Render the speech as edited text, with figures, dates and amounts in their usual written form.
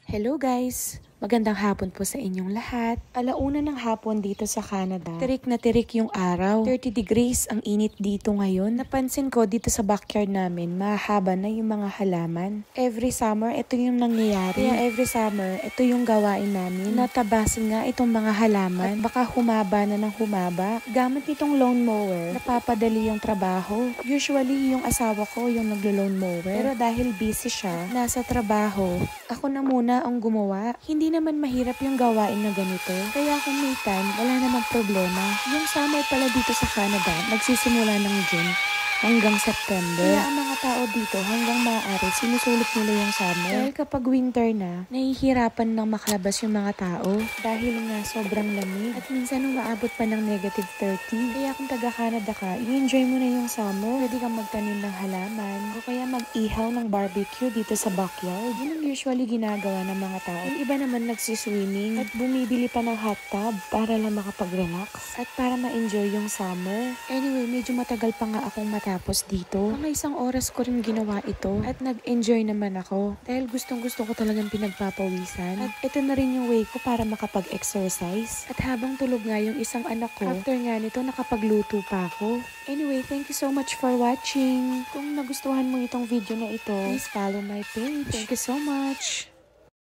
Hello guys! Magandang hapon po sa inyong lahat. Alauna ng hapon dito sa Canada. Tirik na tirik yung araw. 30 degrees ang init dito ngayon. Napansin ko dito sa backyard namin, mahaba na yung mga halaman. Every summer, ito yung nangyayari. Kaya every summer, ito yung gawain namin. Natabasin nga itong mga halaman. At baka humaba na ng humaba. Gamit itong lawn mower, napapadali yung trabaho. Usually, yung asawa ko yung naglo-lawn mower. Pero dahil busy siya, nasa trabaho, ako na muna ang gumawa. Hindi naman mahirap yung gawain na ganito. Kaya kung may time, wala namang problema. Yung summer pala dito sa Canada, nagsisimula ng June hanggang September. Kaya ang mga tao dito hanggang maaari sinusulit nila yung summer. Dahil kapag winter na, nahihirapan nang makalabas yung mga tao dahil nga sobrang lamig at minsan umaabot pa ng negative 30. Kaya kung taga-Canada ka, i-enjoy mo na yung summer. Pwede kang magtanim ng halaman o kaya mag-ihaw ng barbecue dito sa backyard. Yun ang usually ginagawa ng mga tao. Yung iba naman nagsiswimming at bumibili pa ng hot tub para lang makapag-relax at para ma-enjoy yung summer. Anyway, medyo matagal pa nga akong matapos dito. Mga isang oras ko rin ginawa ito at nag-enjoy naman ako dahil gustong-gusto ko talagang pinagpapawisan. At ito na rin yung way ko para makapag-exercise. At habang tulog nga yung isang anak ko, after nga nito nakapagluto pa ako. Anyway, thank you so much for watching. Kung nagustuhan mo itong video na ito, please follow my page. Thank you so much!